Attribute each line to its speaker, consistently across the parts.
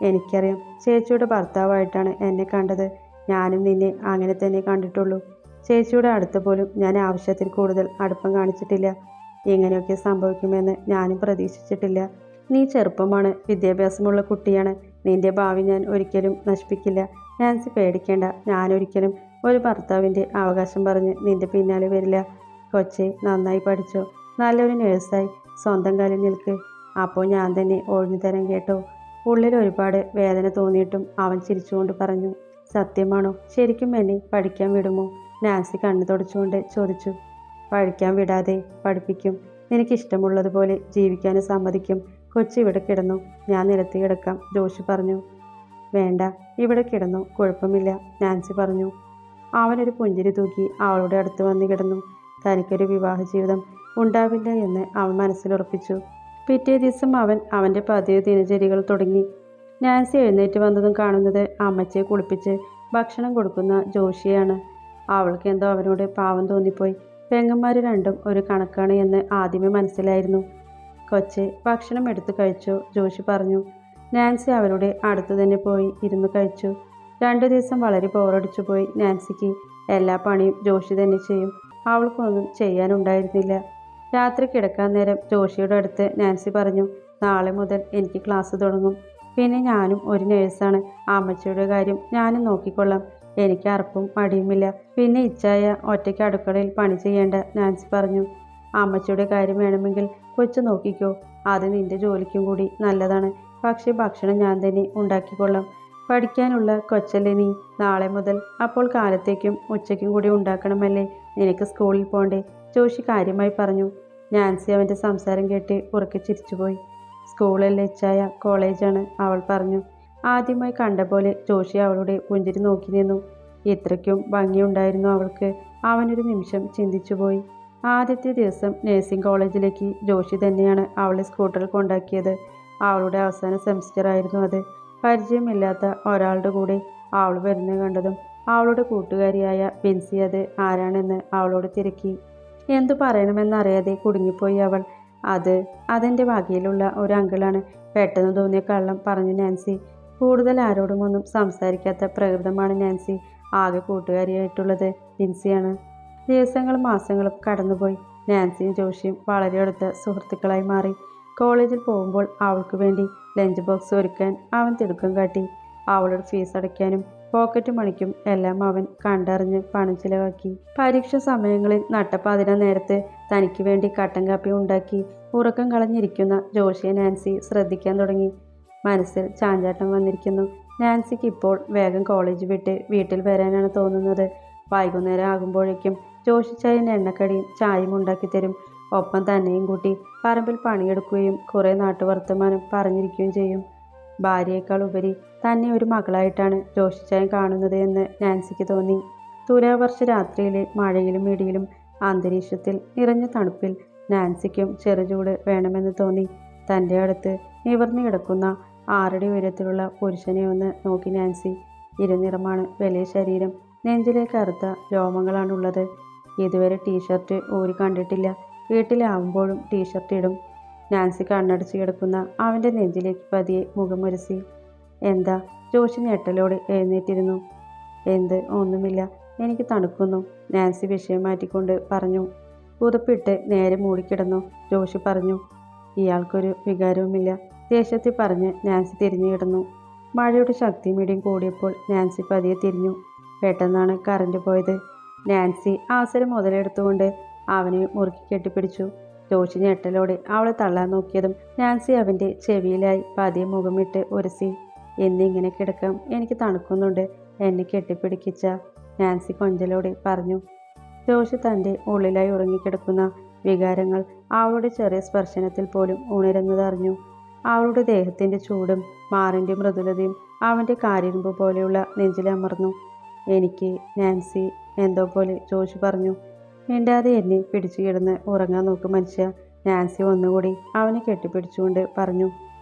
Speaker 1: എനിക്കറിയാം, ചേച്ചിയുടെ ഭർത്താവായിട്ടാണ് എന്നെ കണ്ടത്. ഞാനും നിന്നെ അങ്ങനെ തന്നെ കണ്ടിട്ടുള്ളൂ. ചേച്ചിയുടെ അടുത്ത് പോലും ഞാൻ ആവശ്യത്തിൽ കൂടുതൽ അടുപ്പം കാണിച്ചിട്ടില്ല. ഇങ്ങനെയൊക്കെ സംഭവിക്കുമെന്ന് ഞാനും പ്രതീക്ഷിച്ചിട്ടില്ല. നീ ചെറുപ്പമാണ്, വിദ്യാഭ്യാസമുള്ള കുട്ടിയാണ്. നിന്റെ ഭാവി ഞാൻ ഒരിക്കലും നശിപ്പിക്കില്ല. നാൻസി പേടിക്കേണ്ട. ഞാനൊരിക്കലും ഒരു ഭർത്താവിൻ്റെ അവകാശം പറഞ്ഞ് നിന്റെ പിന്നാലെ വരില്ല. കൊച്ചെ, നന്നായി പഠിച്ചോ, നല്ലൊരു നേഴ്സായി സ്വന്തം കാലിൽ നിൽക്ക്. അപ്പോൾ ഞാൻ തന്നെ ഒഴിഞ്ഞു തരാൻ കേട്ടോ. ഉള്ളിൽ ഒരുപാട് വേദന തോന്നിയിട്ടും അവൻ ചിരിച്ചുകൊണ്ട് പറഞ്ഞു. സത്യമാണോ? ശരിക്കും എന്നെ പഠിക്കാൻ വിടുമോ? നാൻസി കണ്ണു തുടച്ചുകൊണ്ട് ചോദിച്ചു. പഠിക്കാൻ വിടാതെ പഠിപ്പിക്കും. നിനക്കിഷ്ടമുള്ളതുപോലെ ജീവിക്കാനും സമ്മതിക്കും. കൊച്ചി ഇവിടെ കിടന്നു, ഞാൻ നിലത്ത് കിടക്കാം, ജോഷി പറഞ്ഞു. വേണ്ട, ഇവിടെ കിടന്നു, കുഴപ്പമില്ല, നാൻസി പറഞ്ഞു. അവനൊരു പുഞ്ചിരി തൂക്കി അവളുടെ അടുത്ത് വന്ന് കിടന്നു. തനിക്കൊരു വിവാഹ ജീവിതം ഉണ്ടാവില്ല എന്ന് അവൻ മനസ്സിലുറപ്പിച്ചു. പിറ്റേ ദിവസം അവൻ അവൻ്റെ പതിവ് ദിനചര്യകൾ തുടങ്ങി. നാൻസി എഴുന്നേറ്റ് വന്നതും കാണുന്നത് അമ്മച്ചിയെ കുളിപ്പിച്ച് ഭക്ഷണം കൊടുക്കുന്ന ജോഷിയാണ്. അവൾക്ക് എന്തോ അവനോട് പാവം തോന്നിപ്പോയി. പെങ്ങന്മാർ രണ്ടും ഒരു കണക്കാണ് എന്ന് ആദ്യമേ മനസ്സിലായിരുന്നു. കൊച്ച്, ഭക്ഷണം എടുത്തു കഴിച്ചോ? ജോഷി പറഞ്ഞു. നാൻസി അവരുടെ അടുത്തു തന്നെ പോയി ഇരുന്ന് കഴിച്ചു. 2 ദിവസം വളരെ ബോറടിച്ചു പോയി നാൻസിക്ക്. എല്ലാ പണിയും ജോഷി തന്നെ ചെയ്യും. അവൾക്കൊന്നും ചെയ്യാനുണ്ടായിരുന്നില്ല. രാത്രി കിടക്കാൻ നേരം ജോഷിയുടെ അടുത്ത് നാൻസി പറഞ്ഞു. നാളെ മുതൽ എനിക്ക് ക്ലാസ് തുടങ്ങും. പിന്നെ ഞാനും ഒരു നേഴ്സാണ്. അമ്മച്ചിയുടെ കാര്യം ഞാനും നോക്കിക്കൊള്ളാം. എനിക്ക് അറപ്പും മടിയുമില്ല. പിന്നെ ഇച്ചായ ഒറ്റയ്ക്ക് അടുക്കളയിൽ പണി ചെയ്യേണ്ട, നാൻസി പറഞ്ഞു. അമ്മച്ചിയുടെ കാര്യം വേണമെങ്കിൽ കൊച്ചു നോക്കിക്കോ. അത് നിന്റെ ജോലിക്കും കൂടി നല്ലതാണ്. പക്ഷേ ഭക്ഷണം ഞാൻ തന്നെ ഉണ്ടാക്കിക്കൊള്ളാം. പഠിക്കാനുള്ള കൊച്ചല്ലേ നീ? നാളെ മുതൽ അപ്പോൾ കാലത്തേക്കും ഉച്ചയ്ക്കും കൂടി ഉണ്ടാക്കണമല്ലേ? നിനക്ക് സ്കൂളിൽ പോണ്ടേ? ജോഷി കാര്യമായി പറഞ്ഞു. നാൻസി അവൻ്റെ സംസാരം കേട്ട് ഉറക്കെ ചിരിച്ചുപോയി. സ്കൂളല്ലേ ഇച്ചായ, കോളേജാണ്, അവൾ പറഞ്ഞു. ആദ്യമായി കണ്ട പോലെ ജോഷി അവളുടെ പുഞ്ചിരി നോക്കി നിന്നു. ഇത്രയ്ക്കും ഭംഗിയുണ്ടായിരുന്നു അവൾക്ക്. അവനൊരു നിമിഷം ചിന്തിച്ചുപോയി. ആദ്യത്തെ ദിവസം നഴ്സിംഗ് കോളേജിലേക്ക് ജോഷി തന്നെയാണ് അവളെ സ്കൂട്ടറിൽ കൊണ്ടാക്കിയത്. അവളുടെ അവസാന സെമിസ്റ്റർ ആയിരുന്നു അത്. പരിചയമില്ലാത്ത ഒരാളുടെ കൂടെ അവൾ വരുന്നത് കണ്ടതും അവളുടെ കൂട്ടുകാരിയായ ബിൻസി അത് ആരാണെന്ന് അവളോട് തിരക്കി. എന്തു പറയണമെന്നറിയാതെ കുടുങ്ങിപ്പോയി അവൾ. അതെൻ്റെ വകയിലുള്ള ഒരു അങ്കിളാണ്, പെട്ടെന്ന് തോന്നിയ കള്ളം പറഞ്ഞു നാൻസി. കൂടുതൽ ആരോടുമൊന്നും സംസാരിക്കാത്ത പ്രകൃതമാണ് നാൻസി. ആകെ കൂട്ടുകാരിയായിട്ടുള്ളത് ബിൻസിയാണ്. ദിവസങ്ങളും മാസങ്ങളും കടന്നുപോയി. നാൻസിയും ജോഷിയും വളരെ അടുത്ത സുഹൃത്തുക്കളായി മാറി. കോളേജിൽ പോകുമ്പോൾ അവൾക്ക് വേണ്ടി ലഞ്ച് ബോക്സ് ഒരുക്കാൻ അവൻ തിടുക്കം കാട്ടി. അവളുടെ ഫീസ് അടയ്ക്കാനും പോക്കറ്റ് മണിക്കും എല്ലാം അവൻ കണ്ടറിഞ്ഞ് പണം ചിലവാക്കി. പരീക്ഷ സമയങ്ങളിൽ നട്ടപ്പാതിര നേരത്ത് തനിക്ക് വേണ്ടി കട്ടൻ കാപ്പി ഉണ്ടാക്കി ഉറക്കം കളഞ്ഞിരിക്കുന്ന ജോഷിയെ നാൻസി ശ്രദ്ധിക്കാൻ തുടങ്ങി. മനസ്സിൽ ചാഞ്ചാട്ടം വന്നിരിക്കുന്നു. നാൻസിക്ക് ഇപ്പോൾ വേഗം കോളേജ് വിട്ട് വീട്ടിൽ വരാനാണ് തോന്നുന്നത്. വൈകുന്നേരം ആകുമ്പോഴേക്കും ജോഷി ചായൻ എണ്ണക്കടിയും ചായയും ഉണ്ടാക്കി തരും. ഒപ്പം തന്നെയും കൂട്ടി പറമ്പിൽ പണിയെടുക്കുകയും കുറേ നാട്ടുവർത്തമാനം പറഞ്ഞിരിക്കുകയും ചെയ്യും. ഭാര്യയേക്കാൾ ഉപരി തന്നെ ഒരു മകളായിട്ടാണ് ജോഷിച്ചായൻ കാണുന്നത് എന്ന് നാൻസിക്ക് തോന്നി. തുലാവർഷ രാത്രിയിലെ മഴയിലും ഇടിയിലും അന്തരീക്ഷത്തിൽ നിറഞ്ഞ തണുപ്പിൽ നാൻസിക്കും ചെറുചൂട് വേണമെന്ന് തോന്നി. തൻ്റെ അടുത്ത് നിവർന്നു കിടക്കുന്ന 6 അടി ഉയരത്തിലുള്ള പുരുഷനെ ഒന്ന് നോക്കി നാൻസി. ഇരുനിറമാണ്, വലിയ ശരീരം, നെഞ്ചിലെ കറുത്ത രോമങ്ങളാണുള്ളത്. ഇതുവരെ ടീഷർട്ട് ഊരി കണ്ടിട്ടില്ല. വീട്ടിലാവുമ്പോഴും ടീഷർട്ട് ഇടും. നാൻസി കണ്ണടച്ച് കിടക്കുന്ന അവൻ്റെ നെഞ്ചിലേക്ക് പതിയെ മുഖമുരസി. എന്താ? ജോഷി ഞെട്ടലോടെ എഴുന്നേറ്റിരുന്നു. ഒന്നുമില്ല, എനിക്ക് തണുക്കുന്നു, നാൻസി വിഷയം മാറ്റിക്കൊണ്ട് പറഞ്ഞു. പുതപ്പിട്ട് നേരെ മൂടിക്കിടന്നു, ജോഷി പറഞ്ഞു. ഇയാൾക്കൊരു വികാരവുമില്ല, ദേഷ്യത്തിൽ പറഞ്ഞ് നാൻസി തിരിഞ്ഞു കിടന്നു. മഴയുടെ ശക്തിയും ഇടിയും കൂടിയപ്പോൾ നാൻസി പതിയെ തിരിഞ്ഞു. പെട്ടെന്നാണ് കറണ്ട് പോയത്. നാൻസി അവസരം മുതലെടുത്തുകൊണ്ട് അവനെ മുറുക്കി കെട്ടിപ്പിടിച്ചു. ജോഷി ഞെട്ടലോടെ അവളെ തള്ളാൻ നോക്കിയതും നാൻസി അവൻ്റെ ചെവിയിലായി പതിയെ മുഖമിട്ട് ഉരസി. എന്നിങ്ങനെ കിടക്കാം, എനിക്ക് തണുക്കുന്നുണ്ട്, എന്നെ കെട്ടിപ്പിടിക്കിച്ച, നാൻസി കൊഞ്ചലോടെ പറഞ്ഞു. ജോഷി തൻ്റെ ഉള്ളിലായി ഉറങ്ങിക്കിടക്കുന്ന വികാരങ്ങൾ അവളുടെ ചെറിയ സ്പർശനത്തിൽ പോലും ഉണരുന്നതറിഞ്ഞു. അവളുടെ ദേഹത്തിൻ്റെ ചൂടും മാറിൻ്റെ മൃദുലതയും അവൻ്റെ കാരിരുമ്പ് പോലെയുള്ള നെഞ്ചിലമർന്നു. എനിക്ക് നാൻസി, എന്തോ പോലെ ജോഷി പറഞ്ഞു. മിണ്ടാതെ എന്നെ പിടിച്ചു കിടന്ന് ഉറങ്ങാൻ നോക്കും മനുഷ്യ, നാൻസി ഒന്നുകൂടി അവനെ കെട്ടിപ്പിടിച്ചുകൊണ്ട് പറഞ്ഞു.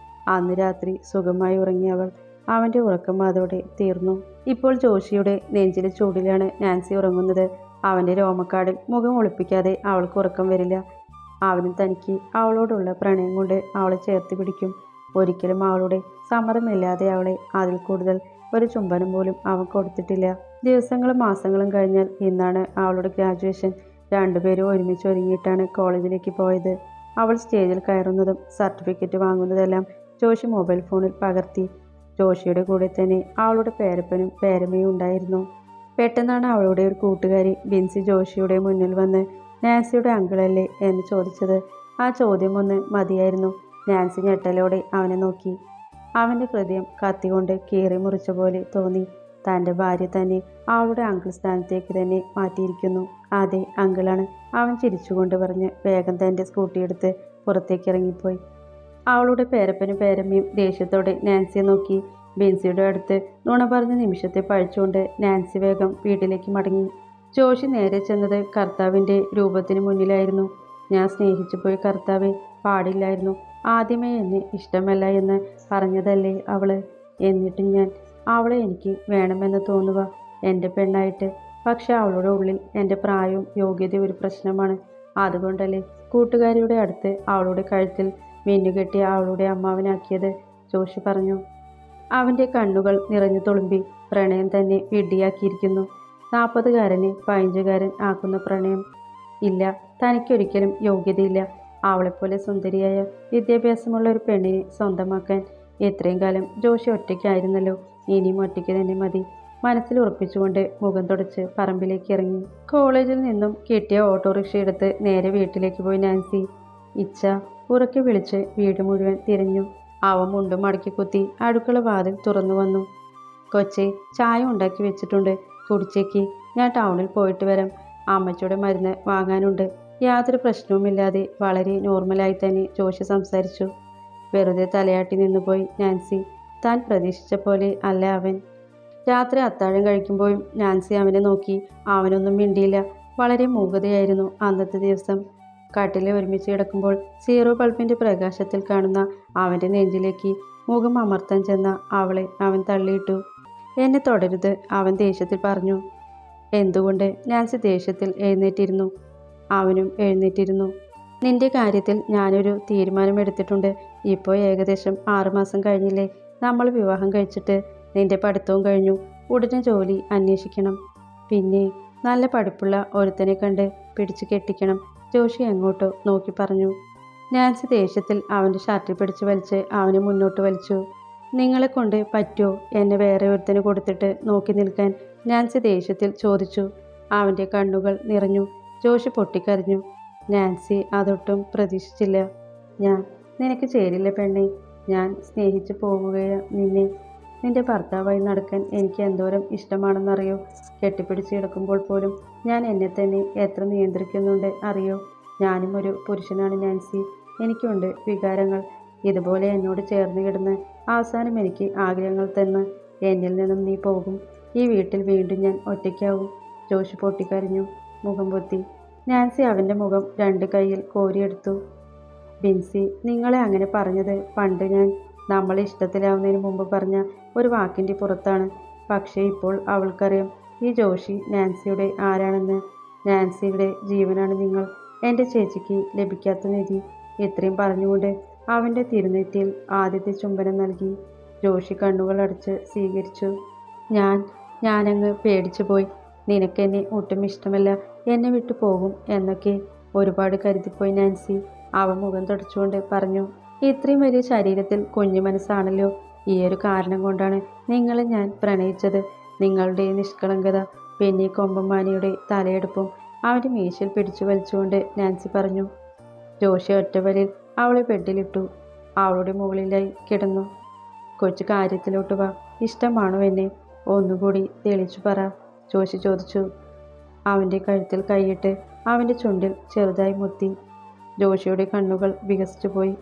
Speaker 1: അന്ന് രാത്രി സുഖമായി ഉറങ്ങി അവൾ. അവൻ്റെ ഉറക്കം അതോടെ തീർന്നു. ഇപ്പോൾ ജോഷിയുടെ നെഞ്ചിലെ ചൂടിലാണ് നാൻസി ഉറങ്ങുന്നത്. അവൻ്റെ രോമക്കാടിൽ മുഖം ഒളിപ്പിക്കാതെ അവൾക്ക് ഉറക്കം വരില്ല. അവനും തനിക്ക് അവളോടുള്ള പ്രണയം കൊണ്ട് അവളെ ചേർത്ത് പിടിക്കും. ഒരിക്കലും അവളുടെ സമ്മതമില്ലാതെ അവളെ അതിൽ കൂടുതൽ ഒരു ചുംബനം പോലും അവൻ കൊടുത്തിട്ടില്ല. ദിവസങ്ങളും മാസങ്ങളും കഴിഞ്ഞാൽ ഇന്നാണ് അവളുടെ ഗ്രാജുവേഷൻ. രണ്ടുപേരും ഒരുമിച്ച് ഒരുങ്ങിയിട്ടാണ് കോളേജിലേക്ക് പോയത്. അവൾ സ്റ്റേജിൽ കയറുന്നതും സർട്ടിഫിക്കറ്റ് വാങ്ങുന്നതെല്ലാം ജോഷി മൊബൈൽ ഫോണിൽ പകർത്തി. ജോഷിയുടെ കൂടെ തന്നെ അവളുടെ പേരപ്പനും പേരമ്മയും ഉണ്ടായിരുന്നു. പെട്ടെന്നാണ് അവളുടെ ഒരു കൂട്ടുകാരി ബിൻസി ജോഷിയുടെ മുന്നിൽ വന്ന് നാൻസിയുടെ അങ്കിളല്ലേ എന്ന് ചോദിച്ചത്. ആ ചോദ്യം ഒന്ന് മതിയായിരുന്നു. നാൻസി ഞെട്ടലോടെ അവനെ നോക്കി. അവൻ്റെ ഹൃദയം കത്തികൊണ്ട് കീറി മുറിച്ച പോലെ തോന്നി. തൻ്റെ ഭാര്യ തന്നെ അവളുടെ അങ്കിൾ സ്ഥാനത്തേക്ക് തന്നെ മാറ്റിയിരിക്കുന്നു. അതെ, അങ്കിളാണ്, അവൻ ചിരിച്ചുകൊണ്ട് പറഞ്ഞ് വേഗം തൻ്റെ സ്കൂട്ടിയെടുത്ത് പുറത്തേക്ക് ഇറങ്ങിപ്പോയി. അവളുടെ പേരപ്പനും പേരമ്മയും ദേഷ്യത്തോടെ നാൻസിയെ നോക്കി. ബിൻസിയുടെ അടുത്ത് നുണ പറഞ്ഞ നിമിഷത്തെ പഴിച്ചുകൊണ്ട് നാൻസി വേഗം വീട്ടിലേക്ക് മടങ്ങി. ജോഷി നേരെ ചെന്നത് കർത്താവിൻ്റെ രൂപത്തിന് മുന്നിലായിരുന്നു. ഞാൻ സ്നേഹിച്ചു പോയി കർത്താവെ, പാടില്ലായിരുന്നു. ആദ്യമേ എന്നെ ഇഷ്ടമല്ല എന്ന് പറഞ്ഞതല്ലേ അവള്. എന്നിട്ടും ഞാൻ അവളെ എനിക്ക് വേണമെന്ന് തോന്നുക, എൻ്റെ പെണ്ണായിട്ട്. പക്ഷെ അവളുടെ ഉള്ളിൽ എൻ്റെ പ്രായവും യോഗ്യതയും ഒരു പ്രശ്നമാണ്. അതുകൊണ്ടല്ലേ കൂട്ടുകാരിയുടെ അടുത്ത് അവളുടെ കഴുത്തിൽ മിന്നുകെട്ടി അവളുടെ അമ്മാവനാക്കിയത്, ജോഷി പറഞ്ഞു. അവൻ്റെ കണ്ണുകൾ നിറഞ്ഞു തുളുമ്പി. പ്രണയം തന്നെ വിഡ്ഢിയാക്കിയിരിക്കുന്നു. 40കാരനെ 15കാരൻ ആക്കുന്ന പ്രണയം. ഇല്ല, തനിക്കൊരിക്കലും യോഗ്യതയില്ല. അവളെപ്പോലെ സുന്ദരിയായ വിദ്യാഭ്യാസമുള്ള ഒരു പെണ്ണിനെ സ്വന്തമാക്കാൻ. ഇത്രയും കാലം ജോഷി ഒറ്റയ്ക്കായിരുന്നല്ലോ, ഇനിയും ഒറ്റയ്ക്ക് തന്നെ മതി. മനസ്സിൽ ഉറപ്പിച്ചുകൊണ്ട് മുഖം തുടച്ച് പറമ്പിലേക്ക് ഇറങ്ങി. കോളേജിൽ നിന്നും കിട്ടിയ ഓട്ടോറിക്ഷ എടുത്ത് നേരെ വീട്ടിലേക്ക് പോയി നാൻസി. ഇച്ഛ ഉറക്കെ വിളിച്ച് വീട് മുഴുവൻ തിരഞ്ഞു. അവൻ മുണ്ടും മടക്കി കുത്തി അടുക്കള വാതിൽ തുറന്നു വന്നു. കൊച്ചേ, ചായ ഉണ്ടാക്കി വെച്ചിട്ടുണ്ട്, കുടിച്ചേക്ക്. ഞാൻ ടൗണിൽ പോയിട്ട് വരാം. അമ്മച്ചിയുടെ മരുന്ന് വാങ്ങാനുണ്ട്. യാതൊരു പ്രശ്നവുമില്ലാതെ വളരെ നോർമലായി തന്നെ ജോഷി സംസാരിച്ചു. വെറുതെ തലയാട്ടി നിന്നുപോയി നാൻസി. താൻ പ്രതീക്ഷിച്ച പോലെ അല്ല അവൻ. രാത്രി അത്താഴം കഴിക്കുമ്പോഴും നാൻസി അവനെ നോക്കി. അവനൊന്നും മിണ്ടിയില്ല. വളരെ മൂകതയായിരുന്നു അന്നത്തെ ദിവസം. കട്ടിലെ ഒരുമിച്ച് കിടക്കുമ്പോൾ സീറോ ബൾബിൻ്റെ പ്രകാശത്തിൽ കാണുന്ന അവൻ്റെ നെഞ്ചിലേക്ക് മുഖം അമർത്താൻ ചെന്ന അവളെ അവൻ തള്ളിയിട്ടു. എന്നെ തുടരുത്, അവൻ ദേഷ്യത്തിൽ പറഞ്ഞു. എന്തുകൊണ്ട്? നാൻസി ദേഷ്യത്തിൽ എഴുന്നേറ്റിരുന്നു. അവനും എഴുന്നേറ്റിരുന്നു. നിന്റെ കാര്യത്തിൽ ഞാനൊരു തീരുമാനമെടുത്തിട്ടുണ്ട്. ഇപ്പോൾ ഏകദേശം 6 മാസം കഴിഞ്ഞില്ലേ നമ്മൾ വിവാഹം കഴിച്ചിട്ട്? നിന്റെ പഠിത്തവും കഴിഞ്ഞു. ഉടനെ ജോലി അന്വേഷിക്കണം. പിന്നെ നല്ല പഠിപ്പുള്ള ഒരുത്തനെ കണ്ട് പിടിച്ചു കെട്ടിക്കണം, ജോഷി എങ്ങോട്ടോ നോക്കി പറഞ്ഞു. നാൻസി ദേഷ്യത്തിൽ അവൻ്റെ ഷർട്ടിൽ പിടിച്ച് വലിച്ച് അവനെ മുന്നോട്ട് വലിച്ചു. നിങ്ങളെ കൊണ്ട് പറ്റുമോ എന്നെ വേറെ ഒരുത്തന് കൊടുത്തിട്ട് നോക്കി നിൽക്കാൻ? നാൻസി ദേഷ്യത്തിൽ ചോദിച്ചു. അവൻ്റെ കണ്ണുകൾ നിറഞ്ഞു. ജോഷി പൊട്ടിക്കരഞ്ഞു. നാൻസി അതൊട്ടും പ്രതീക്ഷിച്ചില്ല. ഞാൻ നിനക്ക് ചേരില്ല പെണ്ണേ. ഞാൻ സ്നേഹിച്ചു പോവുകയാ നിന്നെ. നിന്റെ ഭർത്താവായി നടക്കാൻ എനിക്ക് എന്തോരം ഇഷ്ടമാണെന്നറിയോ? കെട്ടിപ്പിടിച്ച് കിടക്കുമ്പോൾ പോലും ഞാൻ എന്നെ തന്നെ എത്ര നിയന്ത്രിക്കുന്നുണ്ട് അറിയോ? ഞാനും ഒരു പുരുഷനാണ് നാൻസി. എനിക്കുണ്ട് വികാരങ്ങൾ. ഇതുപോലെ എന്നോട് ചേർന്ന് കിടന്ന് അവസാനം എനിക്ക് ആഗ്രഹങ്ങൾ തന്ന് എന്നിൽ നിന്നും നീ പോകും. ഈ വീട്ടിൽ വീണ്ടും ഞാൻ ഒറ്റയ്ക്കാവും. ജോഷി പൊട്ടിക്കരഞ്ഞു. മുഖം പൊത്തി. നാൻസി അവൻ്റെ മുഖം 2 കൈയിൽ കോരിയെടുത്തു. ബിൻസി, നിങ്ങളെ അങ്ങനെ പറഞ്ഞത് പണ്ട് ഞാൻ നമ്മൾ ഇഷ്ടത്തിലാവുന്നതിന് മുമ്പ് പറഞ്ഞ ഒരു വാക്കിൻ്റെ പുറത്താണ്. പക്ഷേ ഇപ്പോൾ അവൾക്കറിയാം ഈ ജോഷി നാൻസിയുടെ ആരാണെന്ന്. നാൻസിയുടെ ജീവനാണ് നിങ്ങൾ. എൻ്റെ ചേച്ചിക്ക് ലഭിക്കാത്ത നിധി. ഇത്രയും പറഞ്ഞുകൊണ്ട് അവൻ്റെ തിരുനെറ്റിയിൽ ആദ്യത്തെ ചുംബനം നൽകി. ജോഷി കണ്ണുകൾ അടച്ച് സ്വീകരിച്ചു. ഞാനങ്ങ് പേടിച്ചു പോയി. നിനക്കെന്നെ ഒട്ടും ഇഷ്ടമല്ല, എന്നെ വിട്ടു പോകും എന്നൊക്കെ ഒരുപാട് കരുതിപ്പോയി നാൻസി. അവൻ മുഖം തുടച്ചുകൊണ്ട് പറഞ്ഞു. ഇത്രയും വലിയ ശരീരത്തിൽ കുഞ്ഞു മനസ്സാണല്ലോ. ഈയൊരു കാരണം കൊണ്ടാണ് നിങ്ങളെ ഞാൻ പ്രണയിച്ചത്. നിങ്ങളുടെ നിഷ്കളങ്കത. പിന്നെ കൊമ്പന്മാനിയുടെ തലയെടുപ്പും. അവൻ്റെ മീശയിൽ പിടിച്ചു വലിച്ചുകൊണ്ട് നാൻസി പറഞ്ഞു. ജോഷി ഒറ്റവലിൽ അവളെ ബെഡിലിട്ടു. അവളുടെ മുകളിലായി കിടന്നു. കൊച്ചു കാര്യത്തിലോട്ട് വാ. ഇഷ്ടമാണോ എന്നെ? ഒന്നുകൂടി തെളിച്ചു പറ, ജോഷി ചോദിച്ചു. അവൻ്റെ കഴുത്തിൽ കൈയിട്ട് അവൻ്റെ ചുണ്ടിൽ ചെറുതായി മുത്തി. ജോഷിയുടെ കണ്ണുകൾ വികസിച്ചു പോയി.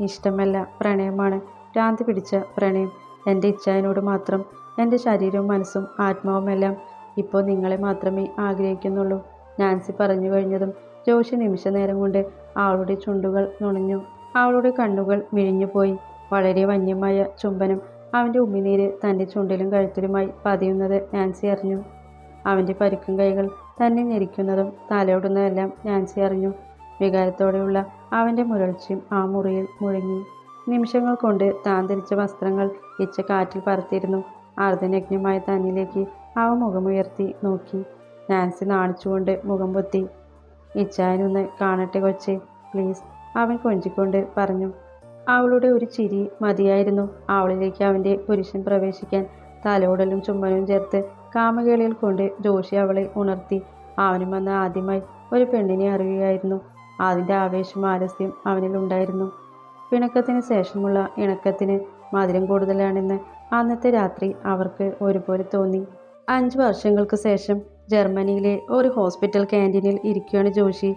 Speaker 1: ഇഷ്ടമല്ല, പ്രണയമാണ്. ഭ്രാന്തി പിടിച്ച പ്രണയം. എൻ്റെ ഇച്ഛായനോട് മാത്രം. എൻ്റെ ശരീരവും മനസ്സും ആത്മാവുമെല്ലാം ഇപ്പോൾ നിങ്ങളെ മാത്രമേ ആഗ്രഹിക്കുന്നുള്ളൂ. നാൻസി പറഞ്ഞു കഴിഞ്ഞതും ജോഷി നിമിഷ നേരം കൊണ്ട് അവളുടെ ചുണ്ടുകൾ നുണഞ്ഞു. അവളുടെ കണ്ണുകൾ മിഴിഞ്ഞുപോയി. വളരെ വന്യമായ ചുംബനം. അവൻ്റെ ഉമിനീര് തൻ്റെ ചുണ്ടിലും കഴുത്തിലുമായി പതിയുന്നത് നാൻസി അറിഞ്ഞു. അവൻ്റെ പരുക്കൻ കൈകൾ തന്നെ ഞെരിക്കുന്നതും തലയോടുന്നതെല്ലാം നാൻസി അറിഞ്ഞു. വികാരത്തോടെയുള്ള അവൻ്റെ മുരൾച്ചയും ആ മുറിയിൽ മുഴങ്ങി. നിമിഷങ്ങൾ കൊണ്ട് താൻ ധരിച്ച വസ്ത്രങ്ങൾ ഇച്ച കാറ്റിൽ പറത്തിയിരുന്നു. അർദ്ധനഗ്നമായ തന്നിലേക്ക് അവൻ മുഖമുയർത്തി നോക്കി. നാൻസി നാണിച്ചുകൊണ്ട് മുഖം പൊത്തി. ഇച്ചായനൊന്ന് കാണട്ടെ കൊച്ചേ, പ്ലീസ്, അവൻ കൊഞ്ചിക്കൊണ്ട് പറഞ്ഞു. അവളുടെ ഒരു ചിരി മതിയായിരുന്നു അവളിലേക്ക് അവൻ്റെ പുരുഷൻ പ്രവേശിക്കാൻ. തലോടലും ചുമ്മലും ചേർത്ത് കാമകേളിയിൽ കൊണ്ട് ജോഷി അവളെ ഉണർത്തി. അവനും വന്ന് ആദ്യമായി ഒരു പെണ്ണിനെ അറിയുകയായിരുന്നു. അതിൻ്റെ ആവേശം ആലസ്യം അവനിലുണ്ടായിരുന്നു. പിണക്കത്തിന് ശേഷമുള്ള ഇണക്കത്തിന് മധുരം കൂടുതലാണെന്ന് അന്നത്തെ രാത്രി അവർക്ക് ഒരുപോലെ തോന്നി. 5 വർഷങ്ങൾക്ക് ശേഷം ജർമ്മനിയിലെ ഒരു ഹോസ്പിറ്റൽ ക്യാൻറ്റീനിൽ ഇരിക്കുകയാണ് ജോഷി.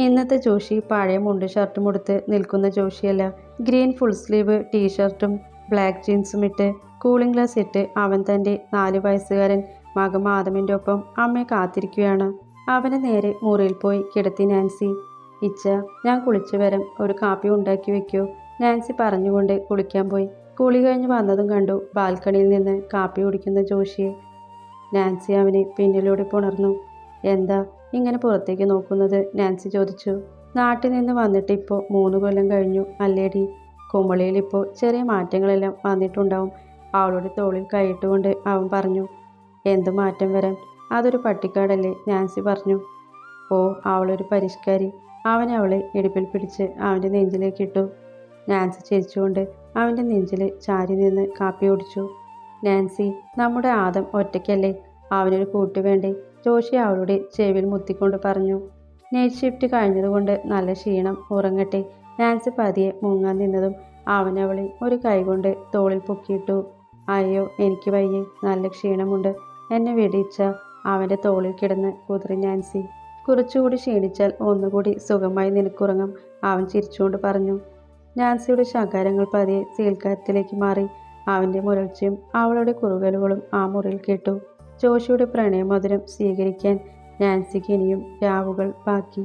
Speaker 1: ഇന്നത്തെ ജോഷി പഴയ മുണ്ട് ഷർട്ടും ഉടുത്ത് നിൽക്കുന്ന ജോഷിയല്ല. ഗ്രീൻ ഫുൾ സ്ലീവ് ടീഷർട്ടും ബ്ലാക്ക് ജീൻസും ഇട്ട് കൂളിംഗ് ഗ്ലാസ് ഇട്ട് അവൻ തൻ്റെ 4 വയസ്സുകാരൻ മകൻ മാധവൻ്റെ ഒപ്പം അമ്മയെ കാത്തിരിക്കുകയാണ്. അവനെ നേരെ മുറിയിൽ പോയി കിടത്തി നാൻസി. ഇച്ച, ഞാൻ കുളിച്ചു വരാം, ഒരു കാപ്പി ഉണ്ടാക്കി വെക്കൂ, നാൻസി പറഞ്ഞുകൊണ്ട് കുളിക്കാൻ പോയി. കുളി കഴിഞ്ഞ് വന്നതും കണ്ടു ബാൽക്കണിയിൽ നിന്ന് കാപ്പി കുടിക്കുന്ന ജോഷിയെ. നാൻസി അവനെ പിന്നിലൂടെ പുണർന്നു. എന്താ ഇങ്ങനെ പുറത്തേക്ക് നോക്കുന്നത്, നാൻസി ചോദിച്ചു. നാട്ടിൽ നിന്ന് വന്നിട്ട് ഇപ്പോൾ 3 കൊല്ലം കഴിഞ്ഞു അല്ലേടി? കുമളിയിൽ ഇപ്പോൾ ചെറിയ മാറ്റങ്ങളെല്ലാം വന്നിട്ടുണ്ടാവും. അവളുടെ തോളിൽ കൈയിട്ടുകൊണ്ട് അവൻ പറഞ്ഞു. എന്തു മാറ്റം വരാൻ, അതൊരു പട്ടിക്കാടല്ലേ, നാൻസി പറഞ്ഞു. ഓ, അവളൊരു പരിഷ്കാരി. അവൻ അവളെ ഇടുപ്പിൽ പിടിച്ച് അവൻ്റെ നെഞ്ചിലേക്കിട്ടു. നാൻസി ചിരിച്ചുകൊണ്ട് അവൻ്റെ നെഞ്ചിൽ ചാരി നിന്ന് കാപ്പി കുടിച്ചു. നാൻസി, നമ്മുടെ ആദം ഒറ്റയ്ക്കല്ലേ, അവനൊരു കൂട്ട് വേണ്ടേ, ജോഷി അവളുടെ ചെവിയിൽ മുത്തിക്കൊണ്ട് പറഞ്ഞു. നൈറ്റ് ഷിഫ്റ്റ് കഴിഞ്ഞതുകൊണ്ട് നല്ല ക്ഷീണം, ഉറങ്ങട്ടെ. നാൻസി പതിയെ മുങ്ങാൻ നിന്നതും അവൻ അവളെ ഒരു കൈകൊണ്ട് തോളിൽ പൊക്കിയിട്ടു. അയ്യോ, എനിക്ക് വയ്യേ, നല്ല ക്ഷീണമുണ്ട്, എന്നെ വെടിയിച്ച. അവൻ്റെ തോളിൽ കിടന്ന് കുതിറി നാൻസി. കുറച്ചുകൂടി ക്ഷീണിച്ചാൽ ഒന്നുകൂടി സുഖമായി നിനക്കുറങ്ങാം, അവൻ ചിരിച്ചുകൊണ്ട് പറഞ്ഞു. നാൻസിയുടെ ശകാരങ്ങൾ പതിയെ സീൽക്കാരത്തിലേക്ക് മാറി. അവൻ്റെ മുരൾച്ചയും അവളുടെ കുറുകലുകളും ആ മുറിയിൽ കേട്ടു. ജോഷിയുടെ പ്രണയമധുരം സ്വീകരിക്കാൻ നാൻസിക്ക് ഇനിയും രാവുകൾ ബാക്കി.